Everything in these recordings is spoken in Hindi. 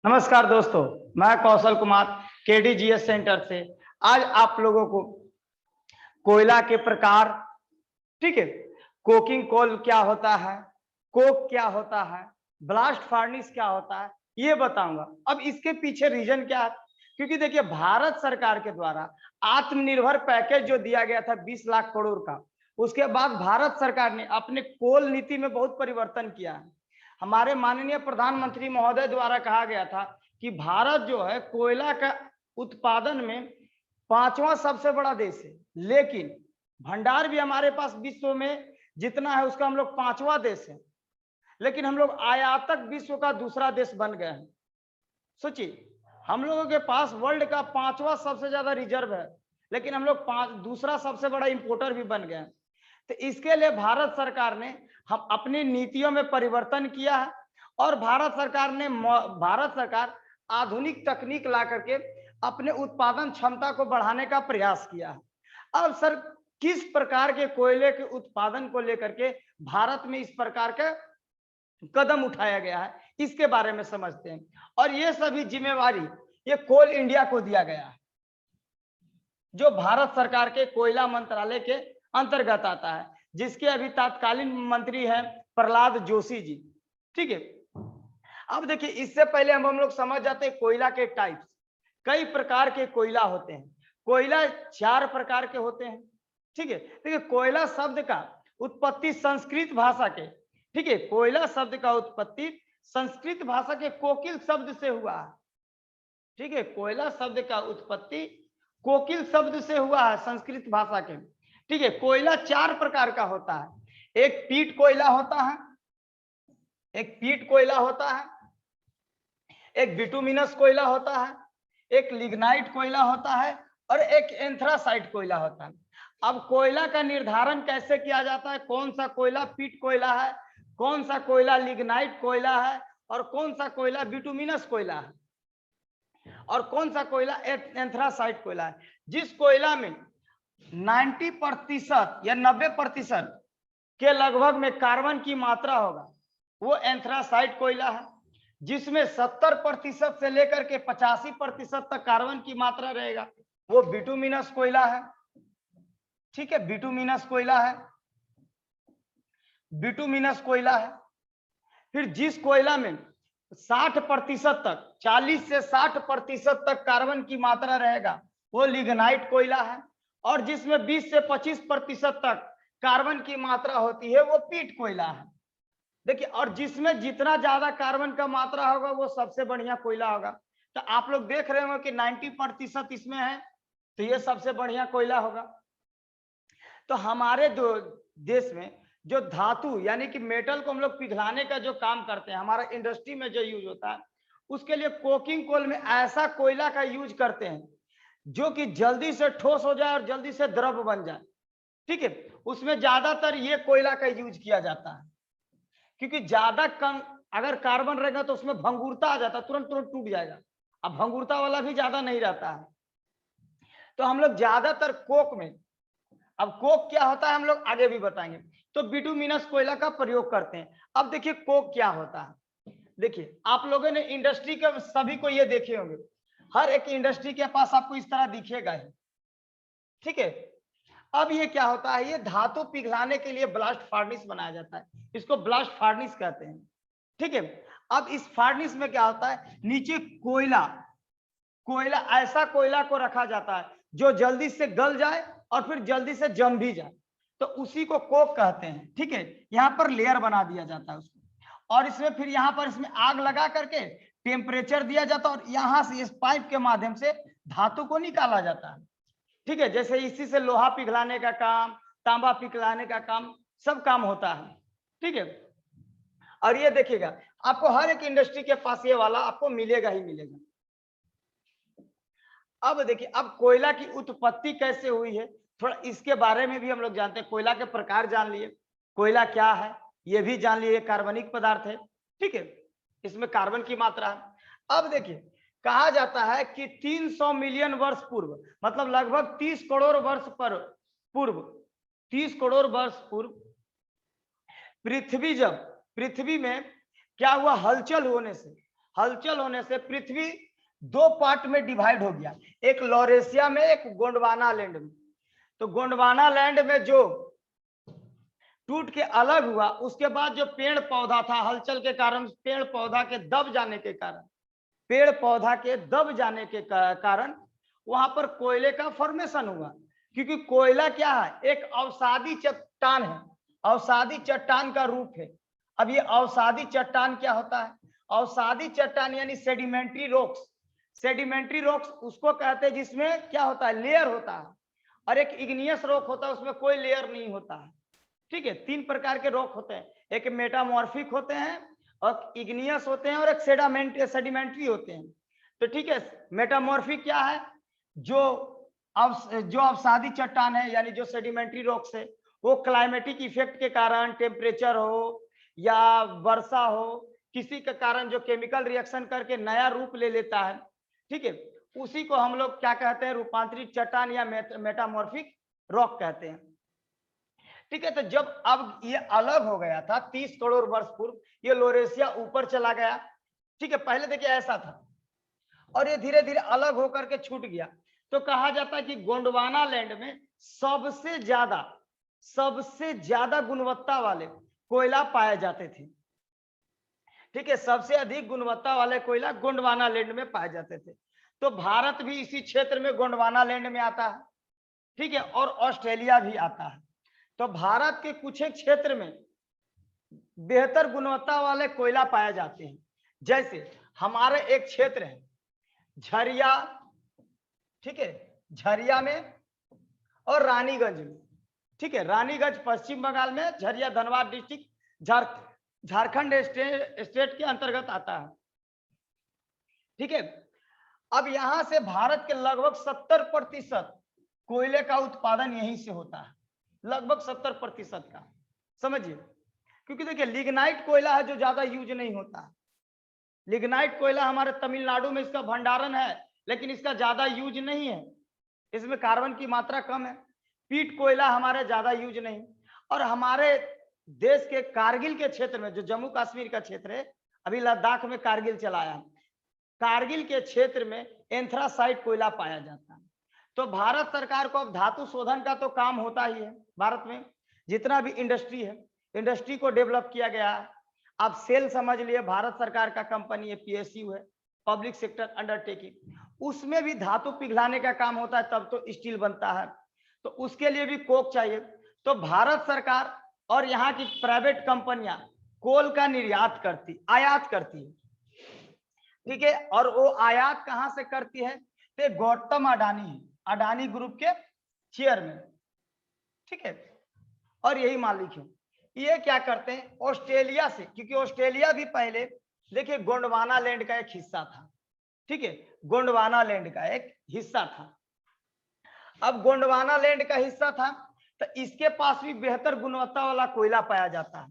नमस्कार दोस्तों, मैं कौशल कुमार केडीजीएस सेंटर से आज आप लोगों को कोयला के प्रकार, ठीक है, कोकिंग कोल क्या होता है, कोक क्या होता है, ब्लास्ट फार्नेस क्या होता है, ये बताऊंगा। अब इसके पीछे रीजन क्या है? क्योंकि देखिए, भारत सरकार के द्वारा आत्मनिर्भर पैकेज जो दिया गया था 20 लाख करोड़ का, उसके बाद भारत सरकार ने अपने कोल नीति में बहुत परिवर्तन किया है। हमारे माननीय प्रधानमंत्री महोदय द्वारा कहा गया था कि भारत जो है कोयला का उत्पादन में 5वां सबसे बड़ा देश है, लेकिन भंडार भी हमारे पास विश्व में जितना है उसका हम लोग 5वां देश है, लेकिन हम लोग आयातक विश्व का दूसरा देश बन गए हैं। सोचिए, हम लोगों के पास वर्ल्ड का 5वां सबसे ज्यादा रिजर्व है, लेकिन हम लोग दूसरा सबसे बड़ा इंपोर्टर भी बन गए हैं। तो इसके लिए भारत सरकार ने हम अपनी नीतियों में परिवर्तन किया है और भारत सरकार आधुनिक तकनीक ला करके अपने उत्पादन क्षमता को बढ़ाने का प्रयास किया है। अब सर, किस प्रकार के कोयले के उत्पादन को लेकर के भारत में इस प्रकार का कदम उठाया गया है, इसके बारे में समझते हैं। और ये सभी जिम्मेवारी ये कोल इंडिया को दिया गया है, जो भारत सरकार के कोयला मंत्रालय के अंतर्गत आता है, जिसके अभी तत्कालीन मंत्री हैं प्रहलाद जोशी जी। ठीक है, अब देखिए, इससे पहले हम लोग समझ जाते हैं कोयला के टाइप्स। कई प्रकार के कोयला होते हैं। कोयला 4 प्रकार के होते हैं। ठीक है, देखिए, कोयला शब्द का उत्पत्ति संस्कृत भाषा के, ठीक है, कोयला शब्द का उत्पत्ति संस्कृत भाषा के कोकिल शब्द से हुआ है। ठीक है, कोयला शब्द का उत्पत्ति कोकिल शब्द से हुआ है संस्कृत भाषा के। ठीक है, कोयला 4 प्रकार का होता है। एक पीट कोयला होता है, एक पीट कोयला होता है, एक बिटुमिनस कोयला होता है, एक लिग्नाइट कोयला होता है और एक एंथ्रासाइट कोयला होता है। अब कोयला का निर्धारण कैसे किया जाता है, कौन सा कोयला पीट कोयला है, कौन सा कोयला लिग्नाइट कोयला है और कौन सा कोयला बिटुमिनस कोयला है और कौन सा कोयला एंथ्रासाइट कोयला है। जिस कोयला में 90% या 90% के लगभग में कार्बन की मात्रा होगा, वो एंथ्रासाइट कोयला है। जिसमें 70% से लेकर के 85% तक कार्बन की मात्रा रहेगा, वो बिटुमिनस कोयला है। ठीक है, बिटुमिनस कोयला है, बिटुमिनस कोयला है। फिर जिस कोयला में 60% तक, 40 से 60% तक कार्बन की मात्रा रहेगा, वो लिग्नाइट कोयला है। और जिसमें 20 से 25% तक कार्बन की मात्रा होती है, वो पीट कोयला है। देखिए, और जिसमें जितना ज्यादा कार्बन का मात्रा होगा, वो सबसे बढ़िया कोयला होगा। तो आप लोग देख रहे हो कि 90% इसमें है, तो ये सबसे बढ़िया कोयला होगा। तो हमारे देश में जो धातु यानी कि मेटल को हम लोग पिघलाने का जो काम करते हैं, हमारा इंडस्ट्री में जो यूज होता है, उसके लिए कोकिंग कोल में ऐसा कोयला का यूज करते हैं जो कि जल्दी से ठोस हो जाए और जल्दी से द्रव बन जाए। ठीक है, उसमें ज्यादातर ये कोयला का यूज किया जाता है, क्योंकि ज्यादा कम अगर कार्बन रहेगा तो उसमें भंगुरता आ जाता है, तुरंत तुरंत टूट जाएगा। अब भंगुरता वाला भी ज्यादा नहीं रहता है, तो हम लोग ज्यादातर कोक में, अब कोक क्या होता है हम लोग आगे भी बताएंगे, तो बिटुमिनस कोयला का प्रयोग करते हैं। अब देखिए, कोक क्या होता है। देखिए, आप लोगों ने इंडस्ट्री के सभी को ये देखे होंगे, हर एक इंडस्ट्री के पास आपको इस तरह दिखेगा ही। ठीक है, अब ये क्या होता है, ये धातु पिघलाने के लिए ब्लास्ट फार्नेस बनाया जाता है, इसको ब्लास्ट फार्नेस कहते हैं। ठीक है, अब इस फार्नेस में क्या होता है, नीचे कोयला कोयला ऐसा कोयला को रखा जाता है जो जल्दी से गल जाए और फिर जल्दी से जम भी जाए, तो उसी को कोक कहते हैं। ठीक है, यहाँ पर लेयर बना दिया जाता है उसको, और इसमें फिर यहाँ पर इसमें आग लगा करके टेम्परेचर दिया जाता है और यहाँ से इस पाइप के माध्यम से धातु को निकाला जाता है। ठीक है, जैसे इसी से लोहा पिघलाने का काम, तांबा पिघलाने का काम, सब काम होता है। ठीक है, और ये देखिएगा, आपको हर एक इंडस्ट्री के पास ये वाला आपको मिलेगा ही मिलेगा। अब देखिए, अब कोयला की उत्पत्ति कैसे हुई है, थोड़ा इसके बारे में भी हम लोग जानते हैं। कोयला के प्रकार जान लिए, कोयला क्या है ये भी जान लिए, कार्बनिक पदार्थ है। ठीक है, इसमें कार्बन की मात्रा है। अब देखिए, कहा जाता है कि 300 मिलियन वर्ष पूर्व, मतलब लगभग 30 करोड़ वर्ष पर पूर्व, 30 करोड़ वर्ष पूर्व पृथ्वी में क्या हुआ, हलचल होने से हलचल होने से पृथ्वी दो पार्ट में डिवाइड हो गया, एक लॉरेशिया में, एक गोंडवाना लैंड में। तो गोंडवाना लैंड में जो टूट के अलग हुआ, उसके बाद जो पेड़ पौधा था, हलचल के कारण पेड़ पौधा के दब जाने के कारण, पेड़ पौधा के दब जाने के कारण वहां पर कोयले का फॉर्मेशन हुआ। क्योंकि कोयला क्या है, एक अवसादी चट्टान है, अवसादी चट्टान का रूप है। अब ये अवसादी चट्टान क्या होता है, अवसादी चट्टान यानी सेडिमेंट्री रॉक्स। सेडिमेंट्री रॉक्स उसको कहते हैं जिसमें क्या होता है, लेयर होता है, और एक इग्नियस रॉक होता है, उसमें कोई लेयर नहीं होता है। ठीक है, तीन प्रकार के रॉक होते हैं, एक मेटामॉर्फिक होते हैं, और इग्नियस होते हैं, और एक सेडिमेंट्री होते हैं। तो ठीक है, मेटामॉर्फिक क्या है, जो अवसादी चट्टान है यानी जो सेडिमेंट्री रॉक्स है, वो क्लाइमेटिक इफेक्ट के कारण, टेम्परेचर हो या वर्षा हो, किसी के कारण जो केमिकल रिएक्शन करके नया रूप ले लेता है, ठीक है, उसी को हम लोग क्या कहते हैं, रूपांतरित चट्टान या मेटामॉर्फिक रॉक कहते हैं। ठीक है, तो जब अब ये अलग हो गया था 30 करोड़ वर्ष पूर्व, ये लोरेशिया ऊपर चला गया। ठीक है, पहले देखिए ऐसा था, और ये धीरे धीरे अलग होकर के छूट गया। तो कहा जाता है कि गोंडवाना लैंड में सबसे ज्यादा गुणवत्ता वाले कोयला पाए जाते थे। ठीक है, सबसे अधिक गुणवत्ता वाले कोयला गोंडवाना लैंड में पाए जाते थे। तो भारत भी इसी क्षेत्र में गोंडवाना लैंड में आता है। ठीक है, और ऑस्ट्रेलिया भी आता है। तो भारत के कुछ एक क्षेत्र में बेहतर गुणवत्ता वाले कोयला पाए जाते हैं। जैसे हमारे एक क्षेत्र है झरिया, ठीक है, झरिया में और रानीगंज में। ठीक है, रानीगंज पश्चिम बंगाल में, झरिया धनबाद डिस्ट्रिक्ट झारखंड स्टेट के अंतर्गत आता है। ठीक है, अब यहां से भारत के लगभग 70% कोयले का उत्पादन यहीं से होता है, लगभग 70% का, समझिए। क्योंकि देखिए लिग्नाइट कोयला है जो ज्यादा यूज नहीं होता है। लिग्नाइट कोयला हमारे तमिलनाडु में इसका भंडारण है, लेकिन इसका ज्यादा यूज नहीं है, इसमें कार्बन की मात्रा कम है। पीट कोयला हमारे ज्यादा यूज नहीं। और हमारे देश के कारगिल के क्षेत्र में, जो जम्मू कश्मीर का क्षेत्र है, अभी लद्दाख में कारगिल चलाया, कारगिल के क्षेत्र में एंथ्रासाइट कोयला पाया जाता है। तो भारत सरकार को अब धातु शोधन का तो काम होता ही है। भारत में जितना भी इंडस्ट्री है, इंडस्ट्री को डेवलप किया गया है। आप सेल समझ लिए, भारत सरकार का कंपनी है, पीएसयू है, पब्लिक सेक्टर अंडरटेकिंग, उसमें भी धातु पिघलाने का काम होता है, तब तो स्टील बनता है। तो उसके लिए भी कोक चाहिए। तो भारत सरकार और यहाँ की प्राइवेट कंपनियां कोल का निर्यात करती, आयात करती है। ठीक है, और वो आयात कहां से करती है, तो गौतम अडानी, अडानी ग्रुप के चेयरमैन, ठीक है, और यही मालिक है। ये क्या करते हैं, ऑस्ट्रेलिया से, क्योंकि ऑस्ट्रेलिया भी पहले देखिए गोंडवाना लैंड का एक हिस्सा था। ठीक है, गोंडवाना लैंड का एक हिस्सा था। अब गोंडवाना लैंड का हिस्सा था, तो इसके पास भी बेहतर गुणवत्ता वाला कोयला पाया जाता है।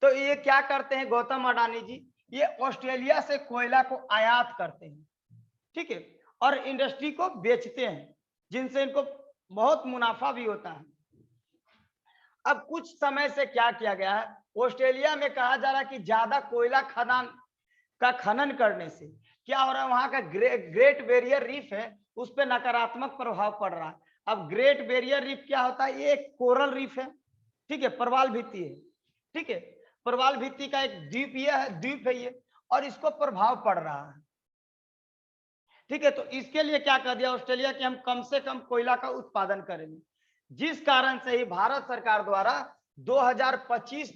तो ये क्या करते हैं गौतम अडानी जी, ये ऑस्ट्रेलिया से कोयला को आयात करते हैं। ठीक है, और इंडस्ट्री को बेचते हैं, जिनसे इनको बहुत मुनाफा भी होता है। अब कुछ समय से क्या किया गया है, ऑस्ट्रेलिया में कहा जा रहा है कि ज्यादा कोयला खदान का खनन करने से क्या हो रहा है, वहां का ग्रेट बैरियर रीफ है, उस पर नकारात्मक प्रभाव पड़ रहा है। अब ग्रेट बैरियर रीफ क्या होता है, ये एक कोरल रीफ है, ठीक है, प्रवाल भित्ति है। ठीक है, प्रवाल भित्ति का एक द्वीप ये है, द्वीप है ये, और इसको प्रभाव पड़ रहा है। ठीक है, तो इसके लिए क्या कर दिया ऑस्ट्रेलिया कि हम कम से कम कोयला का उत्पादन करेंगे, जिस कारण से ही भारत सरकार द्वारा 2025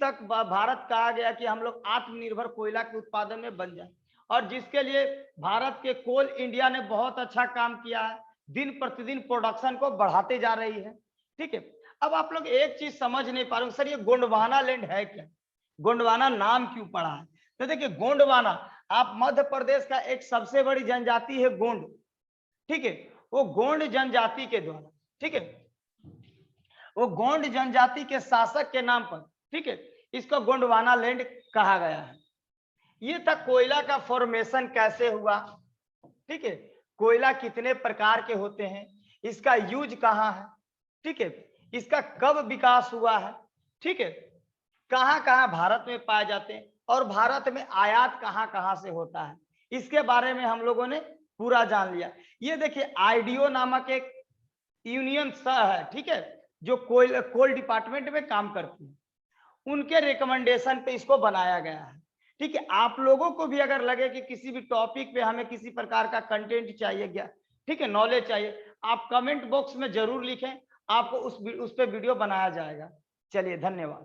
तक भारत कहा गया कि हम लोग आत्मनिर्भर कोयला के उत्पादन में बन जाए, और जिसके लिए भारत के कोल इंडिया ने बहुत अच्छा काम किया है, दिन प्रतिदिन प्रोडक्शन को बढ़ाते जा रही है। ठीक है, अब आप लोग एक चीज समझ नहीं पा रहे सर, ये गोंडवाना लैंड है क्या, गोंडवाना नाम क्यों पड़ा है। तो देखिए गोंडवाना, आप मध्य प्रदेश का एक सबसे बड़ी जनजाति है गोंड। ठीक है, वो गोंड जनजाति के द्वारा, ठीक है, वो गोंड जनजाति के शासक के नाम पर, ठीक है, इसको गोंडवाना लैंड कहा गया है। ये था कोयला का फॉर्मेशन कैसे हुआ। ठीक है, कोयला कितने प्रकार के होते हैं, इसका यूज कहाँ है, ठीक है, इसका कब विकास हुआ है, ठीक है, कहाँ कहाँ भारत में पाए जाते हैं, और भारत में आयात कहाँ कहाँ से होता है, इसके बारे में हम लोगों ने पूरा जान लिया। ये देखिए आईडीओ नामक एक यूनियन है, ठीक है, जो कोल डिपार्टमेंट में काम करती है, उनके रिकमेंडेशन पे इसको बनाया गया है। ठीक है, आप लोगों को भी अगर लगे कि किसी भी टॉपिक पे हमें किसी प्रकार का कंटेंट चाहिए गया, ठीक है, नॉलेज चाहिए, आप कमेंट बॉक्स में जरूर लिखें, आपको उस पे वीडियो बनाया जाएगा। चलिए धन्यवाद।